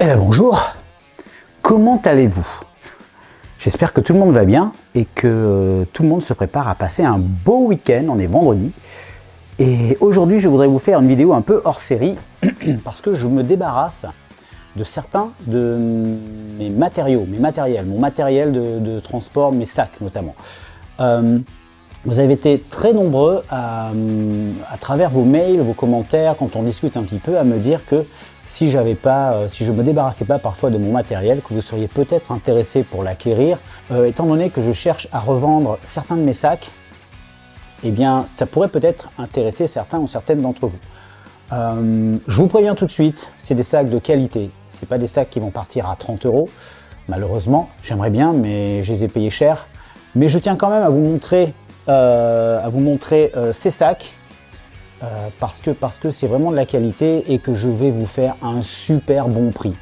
Eh bien bonjour, comment allez-vous? J'espère que tout le monde va bien et que tout le monde se prépare à passer un beau week-end. On est vendredi et aujourd'hui je voudrais vous faire une vidéo un peu hors série parce que je me débarrasse de certains de mes matériaux, mon matériel de transport, mes sacs notamment. Vous avez été très nombreux à travers vos mails, vos commentaires, quand on discute un petit peu, à me dire que si je me débarrassais pas parfois de mon matériel, que vous seriez peut-être intéressé pour l'acquérir, étant donné que je cherche à revendre certains de mes sacs, eh bien ça pourrait peut-être intéresser certains ou certaines d'entre vous. Je vous préviens tout de suite, c'est des sacs de qualité, c'est pas des sacs qui vont partir à 30 €, malheureusement, j'aimerais bien, mais je les ai payés cher. Mais je tiens quand même à vous montrer ces sacs, parce que c'est vraiment de la qualité et que je vais vous faire un super bon prix.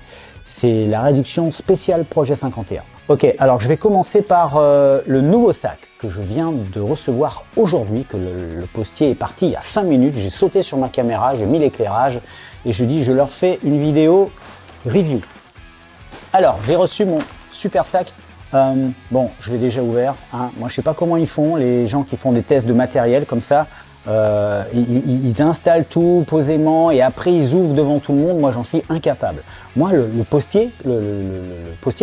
C'est la réduction spéciale Projet 51. Ok, alors je vais commencer par le nouveau sac que je viens de recevoir aujourd'hui, que le postier est parti il y a 5 minutes. J'ai sauté sur ma caméra, j'ai mis l'éclairage et je dis je leur fais une vidéo review. Alors j'ai reçu mon super sac. Bon, je l'ai déjà ouvert, hein. Moi je sais pas comment ils font, les gens qui font des tests de matériel comme ça. Ils installent tout posément et après ils ouvrent devant tout le monde. Moi j'en suis incapable. Moi le postier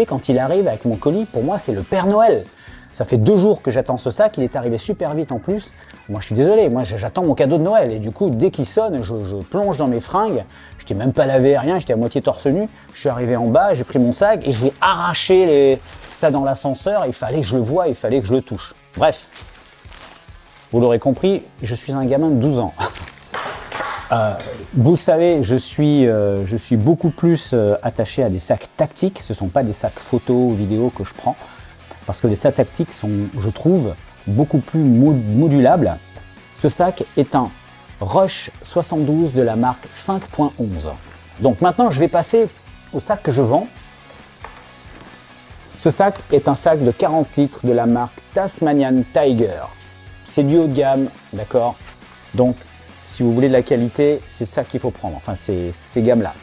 quand il arrive avec mon colis, pour moi c'est le Père Noël. Ça fait 2 jours que j'attends ce sac, il est arrivé super vite en plus. Moi je suis désolé, moi j'attends mon cadeau de Noël et du coup dès qu'il sonne, je plonge dans mes fringues. Je n'étais même pas lavé, rien, j'étais à moitié torse nu. Je suis arrivé en bas, j'ai pris mon sac et je vais arracher ça dans l'ascenseur. Il fallait que je le voie, il fallait que je le touche. Bref. Vous l'aurez compris, je suis un gamin de 12 ans. Vous le savez, je suis beaucoup plus attaché à des sacs tactiques. Ce ne sont pas des sacs photo ou vidéo que je prends. Parce que les sacs tactiques sont, je trouve, beaucoup plus modulables. Ce sac est un Rush 72 de la marque 5.11. Donc maintenant, je vais passer au sac que je vends. Ce sac est un sac de 40 litres de la marque Tasmanian Tiger. C'est du haut de gamme, d'accord? Donc, si vous voulez de la qualité, c'est ça qu'il faut prendre, enfin, ces gammes-là.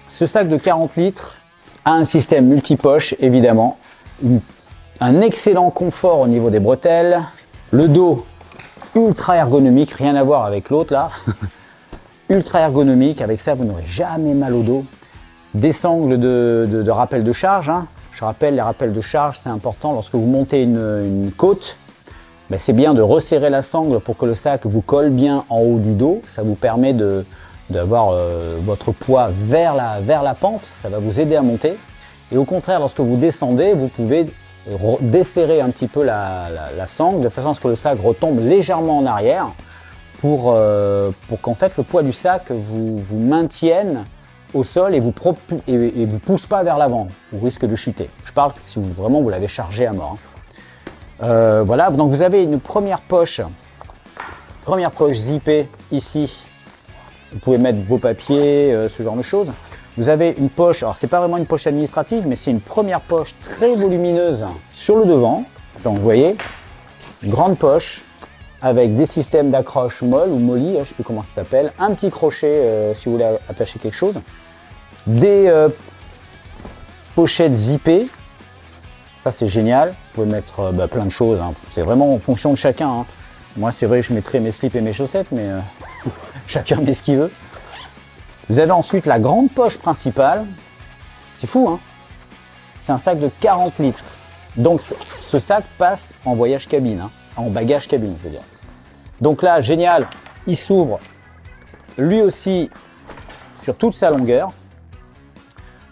Ce sac de 40 litres a un système multipoche, évidemment. Un excellent confort au niveau des bretelles. Le dos, ultra ergonomique, rien à voir avec l'autre, là. Ultra ergonomique, avec ça, vous n'aurez jamais mal au dos. Des sangles de rappel de charge, hein. Je rappelle, les rappels de charge, c'est important lorsque vous montez une côte. Ben, c'est bien de resserrer la sangle pour que le sac vous colle bien en haut du dos. Ça vous permet d'avoir votre poids vers la pente. Ça va vous aider à monter. Et au contraire, lorsque vous descendez, vous pouvez desserrer un petit peu la sangle de façon à ce que le sac retombe légèrement en arrière pour qu'en fait le poids du sac vous maintienne au sol et vous pousse pas vers l'avant, au risque de chuter. Je parle si vraiment vous l'avez chargé à mort. Voilà, donc vous avez une première poche zippée ici. Vous pouvez mettre vos papiers, ce genre de choses. Vous avez une poche, alors c'est pas vraiment une poche administrative, mais c'est une première poche très volumineuse sur le devant. Donc vous voyez, une grande poche avec des systèmes d'accroche molle ou molly, je sais plus comment ça s'appelle, un petit crochet si vous voulez attacher quelque chose. Des pochettes zippées, ça c'est génial, vous pouvez mettre plein de choses, hein. C'est vraiment en fonction de chacun, hein. Moi c'est vrai que je mettrais mes slips et mes chaussettes, mais chacun met ce qu'il veut. Vous avez ensuite la grande poche principale, c'est fou, hein. C'est un sac de 40 litres, donc ce sac passe en voyage cabine, hein. En bagage cabine je veux dire. Donc là génial, il s'ouvre lui aussi sur toute sa longueur.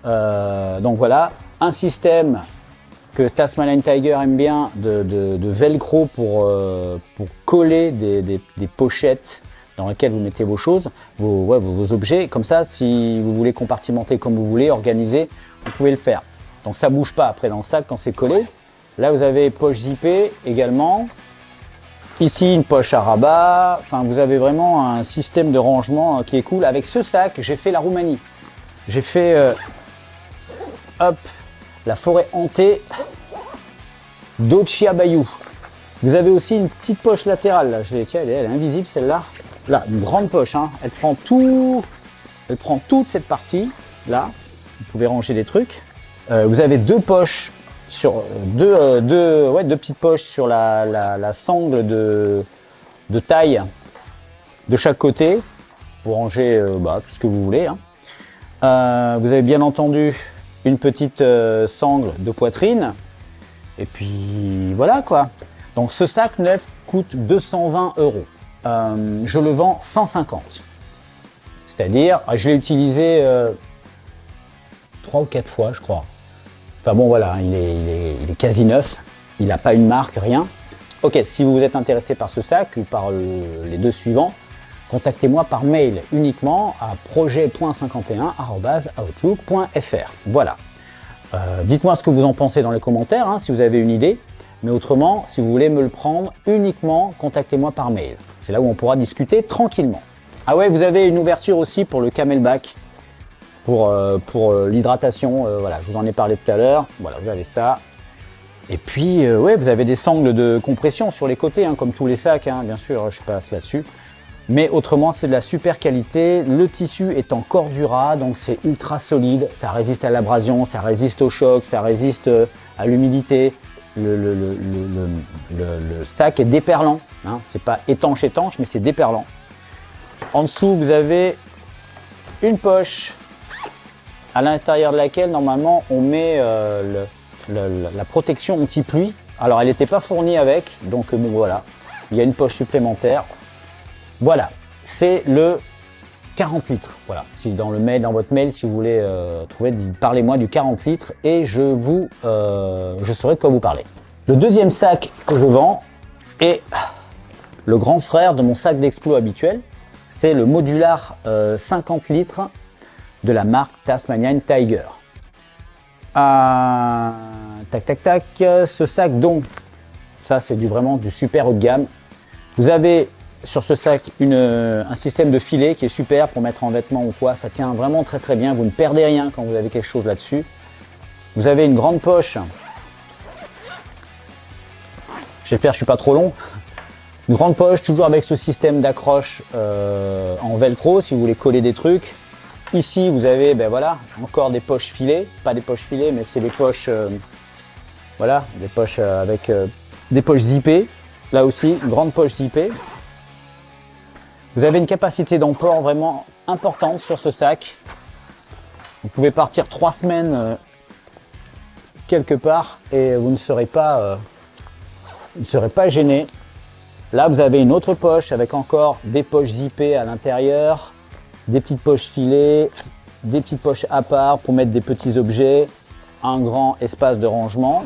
Donc voilà, un système que Tasmanian Tiger aime bien de velcro pour coller des pochettes dans lesquelles vous mettez vos choses, vos objets. Comme ça, si vous voulez compartimenter comme vous voulez, organiser, vous pouvez le faire. Donc ça bouge pas après dans le sac quand c'est collé. Là vous avez poche zippée également. Ici une poche à rabat. Enfin vous avez vraiment un système de rangement qui est cool. Avec ce sac, j'ai fait la Roumanie. J'ai fait hop, la forêt hantée d'Occia Bayou. Vous avez aussi une petite poche latérale, là. Tiens, elle est invisible celle-là. Là, une grande poche, hein. Elle prend tout Elle prend toute cette partie là. Vous pouvez ranger des trucs. Vous avez deux poches sur deux petites poches sur la sangle de taille de chaque côté pour ranger tout ce que vous voulez. Hein. Vous avez bien entendu une petite sangle de poitrine. Et puis voilà quoi. Donc ce sac neuf coûte 220 €. Je le vends 150. C'est-à-dire, je l'ai utilisé 3 ou 4 fois, je crois. Enfin bon, voilà, il est quasi neuf. Il n'a pas une marque, rien. Ok, si vous êtes intéressé par ce sac ou par les deux suivants, contactez-moi par mail uniquement à projet.51@outlook.fr. Voilà. Dites-moi ce que vous en pensez dans les commentaires, hein, si vous avez une idée. Mais autrement, si vous voulez me le prendre uniquement, contactez-moi par mail. C'est là où on pourra discuter tranquillement. Ah ouais, vous avez une ouverture aussi pour le Camelback, pour l'hydratation. Voilà, je vous en ai parlé tout à l'heure. Voilà, vous avez ça. Et puis, ouais, vous avez des sangles de compression sur les côtés, hein, comme tous les sacs, hein, bien sûr, je passe là-dessus. Mais autrement, c'est de la super qualité. Le tissu est en cordura, donc c'est ultra solide. Ça résiste à l'abrasion, ça résiste au choc, ça résiste à l'humidité. Le sac est déperlant. Hein. C'est pas étanche, mais c'est déperlant. En dessous, vous avez une poche à l'intérieur de laquelle, normalement, on met la protection anti-pluie. Alors, elle n'était pas fournie avec, donc bon, voilà. Il y a une poche supplémentaire. Voilà, c'est le 40 litres. Voilà, si dans votre mail, si vous voulez trouver, parlez-moi du 40 litres et je saurai de quoi vous parler. Le deuxième sac que je vends est le grand frère de mon sac d'explo habituel. C'est le Modular 50 litres de la marque Tasmanian Tiger. Tac, tac, tac. Ce sac, donc, ça c'est vraiment du super haut de gamme. Vous avez sur ce sac un système de filet qui est super pour mettre en vêtements ou quoi. Ça tient vraiment très très bien. Vous ne perdez rien quand vous avez quelque chose là-dessus. Vous avez une grande poche. J'espère que je suis pas trop long. Une grande poche, toujours avec ce système d'accroche en velcro si vous voulez coller des trucs. Ici, vous avez, ben voilà, encore des poches filets. Pas des poches filets, mais c'est des poches, voilà, des poches avec des poches zippées. Là aussi, une grande poche zippée. Vous avez une capacité d'emport vraiment importante sur ce sac. Vous pouvez partir 3 semaines quelque part et vous ne serez pas gêné. Là, vous avez une autre poche avec encore des poches zippées à l'intérieur, des petites poches filées, des petites poches à part pour mettre des petits objets, un grand espace de rangement.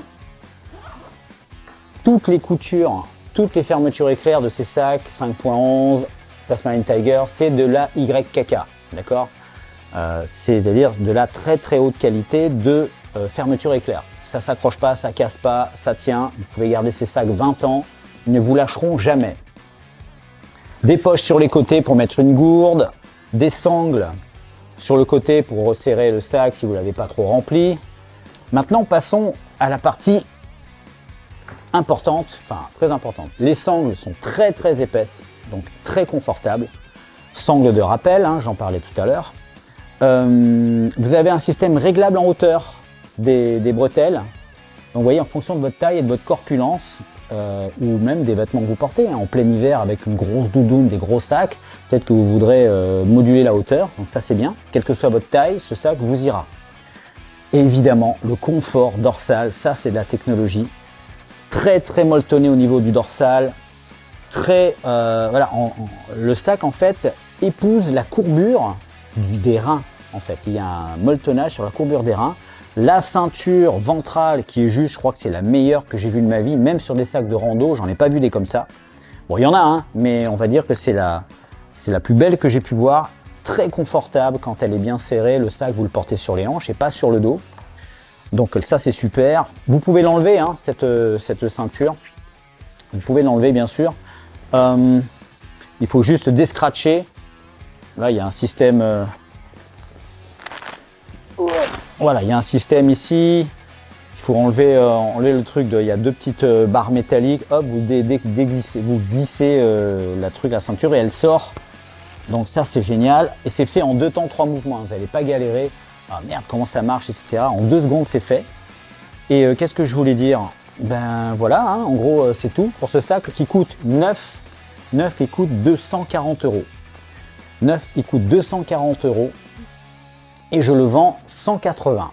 Toutes les coutures, toutes les fermetures éclair de ces sacs 5.11 Tasmanian Tiger, c'est de la YKK, d'accord, c'est-à-dire de la très très haute qualité de fermeture éclair. Ça s'accroche pas, ça casse pas, ça tient. Vous pouvez garder ces sacs 20 ans, ils ne vous lâcheront jamais. Des poches sur les côtés pour mettre une gourde, des sangles sur le côté pour resserrer le sac si vous ne l'avez pas trop rempli. Maintenant, passons à la partie importante, enfin très importante. Les sangles sont très très épaisses, donc très confortables. Sangles de rappel, hein, j'en parlais tout à l'heure. Vous avez un système réglable en hauteur des bretelles. Donc vous voyez, en fonction de votre taille et de votre corpulence, ou même des vêtements que vous portez, hein, en plein hiver avec une grosse doudoune, des gros sacs, peut-être que vous voudrez moduler la hauteur, donc ça c'est bien. Quelle que soit votre taille, ce sac vous ira. Et évidemment, le confort dorsal, ça c'est de la technologie. Très très molletonné au niveau du dorsal. Très, voilà, le sac en fait épouse la courbure des reins. En fait, il y a un molletonnage sur la courbure des reins. La ceinture ventrale qui est juste, je crois que c'est la meilleure que j'ai vue de ma vie, même sur des sacs de rando, j'en ai pas vu des comme ça. Bon, il y en a, hein, mais on va dire que c'est la plus belle que j'ai pu voir. Très confortable quand elle est bien serrée. Le sac, vous le portez sur les hanches et pas sur le dos. Donc ça, c'est super. Vous pouvez l'enlever, hein, cette ceinture. Vous pouvez l'enlever, bien sûr. Il faut juste descratcher. Là, il y a un système... Voilà, il y a un système ici. Il faut enlever le truc. Il y a deux petites barres métalliques. Hop, vous glissez la ceinture et elle sort Donc ça c'est génial et c'est fait en 2 temps 3 mouvements, vous n'allez pas galérer. Ah merde, comment ça marche, etc. En 2 secondes c'est fait. Et qu'est-ce que je voulais dire? Ben voilà, hein, en gros c'est tout pour ce sac qui coûte 9. 9 il coûte 240 €. 9 il coûte 240 € et je le vends 180.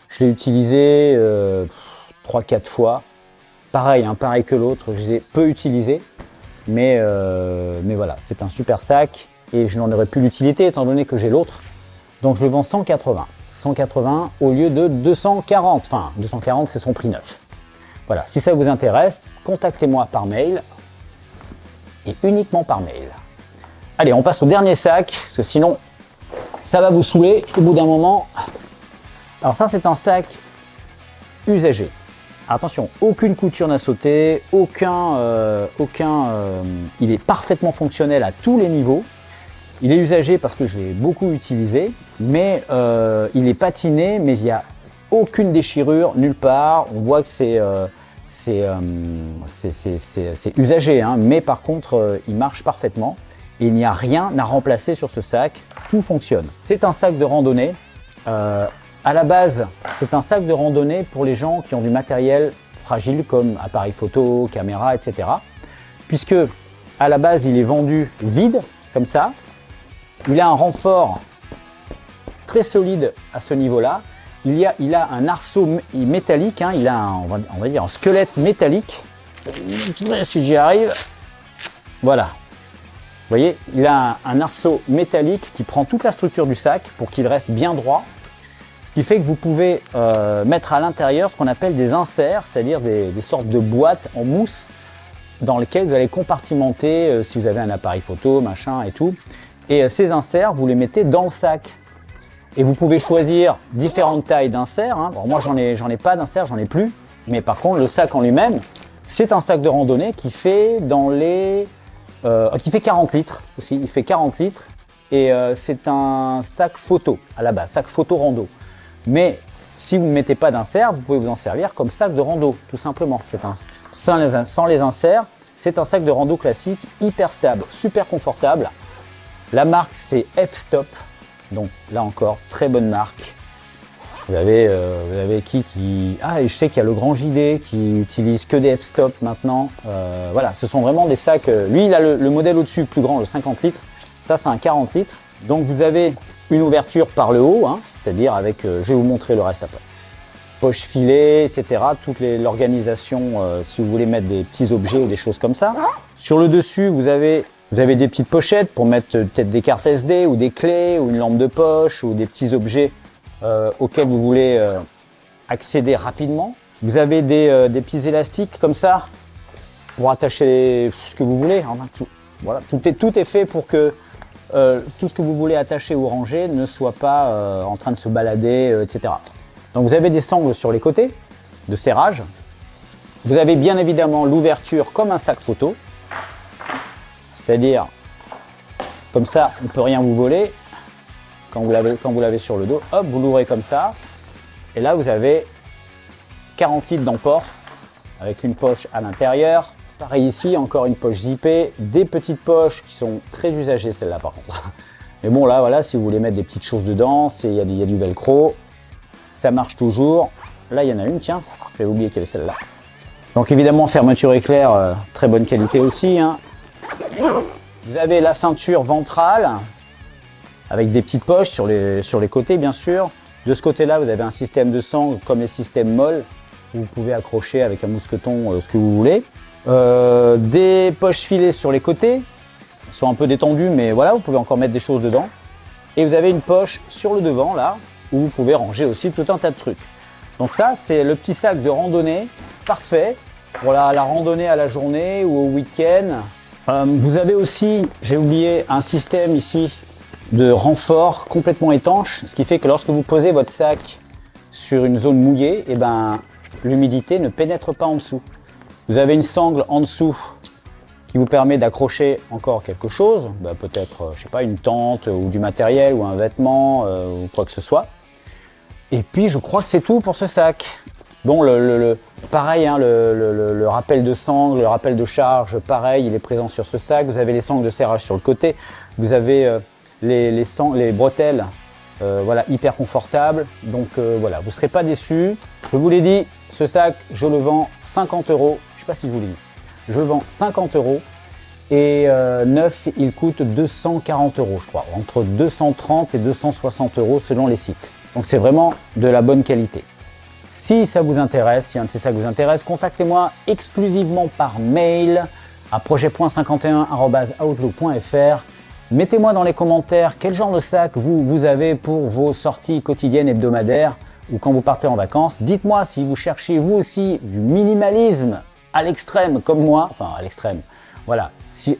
Je l'ai utilisé 3-4 fois. Pareil, hein, pareil que l'autre, je les ai peu utilisés. Mais voilà, c'est un super sac et je n'en aurais plus l'utilité étant donné que j'ai l'autre. Donc je le vends 180. 180 au lieu de 240. Enfin, 240 c'est son prix neuf. Voilà, si ça vous intéresse, contactez-moi par mail et uniquement par mail. Allez, on passe au dernier sac parce que sinon ça va vous saouler au bout d'un moment. Alors ça c'est un sac usagé. Attention, aucune couture n'a sauté, il est parfaitement fonctionnel à tous les niveaux. Il est usagé parce que je l'ai beaucoup utilisé, mais il est patiné, mais il n'y a aucune déchirure nulle part. On voit que c'est usagé, hein, mais par contre, il marche parfaitement. Et il n'y a rien à remplacer sur ce sac, tout fonctionne. C'est un sac de randonnée. À la base, c'est un sac de randonnée pour les gens qui ont du matériel fragile comme appareil photo, caméra, etc. Puisque à la base, il est vendu vide, comme ça. Il a un renfort très solide à ce niveau-là. Il a un arceau métallique, hein, il a on va dire un squelette métallique. Si j'y arrive, voilà. Vous voyez, il a un arceau métallique qui prend toute la structure du sac pour qu'il reste bien droit. Ce qui fait que vous pouvez mettre à l'intérieur ce qu'on appelle des inserts, c'est-à-dire des sortes de boîtes en mousse dans lesquelles vous allez compartimenter si vous avez un appareil photo, machin et tout. Et ces inserts, vous les mettez dans le sac. Et vous pouvez choisir différentes tailles d'inserts. Hein. Bon, moi, j'en ai pas d'inserts, j'en ai plus. Mais par contre, le sac en lui-même, c'est un sac de randonnée qui fait qui fait 40 litres aussi. Il fait 40 litres. Et c'est un sac photo à la base, sac photo rando. Mais si vous ne mettez pas d'insert, vous pouvez vous en servir comme sac de rando, tout simplement. Sans les inserts, c'est un sac de rando classique, hyper stable, super confortable. La marque, c'est F-Stop. Donc là encore, très bonne marque. Vous avez qui... Ah, et je sais qu'il y a le Grand JD qui utilise que des F-Stop maintenant. Voilà, ce sont vraiment des sacs... Lui, il a le modèle au-dessus, plus grand, le 50 litres. Ça, c'est un 40 litres. Donc, vous avez une ouverture par le haut, hein, c'est-à-dire avec... je vais vous montrer le reste après. Poche filet, etc. Toute l'organisation, si vous voulez mettre des petits objets ou des choses comme ça. Sur le dessus, vous avez des petites pochettes pour mettre peut-être des cartes SD ou des clés ou une lampe de poche ou des petits objets auxquels vous voulez accéder rapidement. Vous avez des petits élastiques comme ça pour attacher ce que vous voulez. Enfin, voilà, tout est fait pour que tout ce que vous voulez attacher ou ranger ne soit pas en train de se balader, etc. Donc vous avez des sangles sur les côtés de serrage. Vous avez bien évidemment l'ouverture comme un sac photo. C'est-à-dire, comme ça, on ne peut rien vous voler. Quand vous l'avez sur le dos, hop, vous l'ouvrez comme ça. Et là, vous avez 40 litres d'emport avec une poche à l'intérieur. Pareil ici, encore une poche zippée. Des petites poches qui sont très usagées, celle-là par contre. Mais bon, là, voilà, si vous voulez mettre des petites choses dedans, il y a du velcro. Ça marche toujours. Là, il y en a une, tiens. J'avais oublié qu'il y avait celle-là. Donc évidemment, fermeture éclair, très bonne qualité aussi, hein. Vous avez la ceinture ventrale avec des petites poches sur les côtés bien sûr. De ce côté-là, vous avez un système de sangle comme les systèmes molles où vous pouvez accrocher avec un mousqueton ce que vous voulez. Des poches filées sur les côtés, elles sont un peu détendues mais voilà, vous pouvez encore mettre des choses dedans. Et vous avez une poche sur le devant là où vous pouvez ranger aussi tout un tas de trucs. Donc ça, c'est le petit sac de randonnée parfait pour la randonnée à la journée ou au week-end. Vous avez aussi, j'ai oublié, un système ici de renfort complètement étanche, ce qui fait que lorsque vous posez votre sac sur une zone mouillée, eh ben, l'humidité ne pénètre pas en dessous. Vous avez une sangle en dessous qui vous permet d'accrocher encore quelque chose, bah, peut-être, je sais pas, une tente ou du matériel ou un vêtement ou quoi que ce soit. Et puis je crois que c'est tout pour ce sac. Bon, pareil, hein, le rappel de sangle, le rappel de charge, pareil, il est présent sur ce sac. Vous avez les sangles de serrage sur le côté. Vous avez les bretelles, voilà, hyper confortables. Donc voilà, vous ne serez pas déçus. Je vous l'ai dit, ce sac, je le vends 50 €. Je ne sais pas si je vous l'ai dit. Je le vends 50 € et neuf, il coûte 240 €, je crois. Entre 230 et 260 € selon les sites. Donc c'est vraiment de la bonne qualité. Si ça vous intéresse, si un de ces sacs vous intéresse, contactez-moi exclusivement par mail à projet.51@outlook.fr. Mettez-moi dans les commentaires quel genre de sac vous avez pour vos sorties quotidiennes, hebdomadaires ou quand vous partez en vacances. Dites-moi si vous cherchez vous aussi du minimalisme à l'extrême comme moi, enfin à l'extrême, voilà.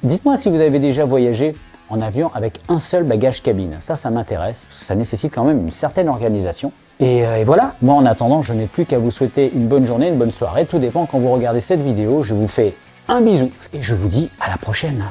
Dites-moi si vous avez déjà voyagé en avion avec un seul bagage cabine. Ça m'intéresse parce que ça nécessite quand même une certaine organisation. Et voilà, moi en attendant, je n'ai plus qu'à vous souhaiter une bonne journée, une bonne soirée. Tout dépend quand vous regardez cette vidéo. Je vous fais un bisou et je vous dis à la prochaine.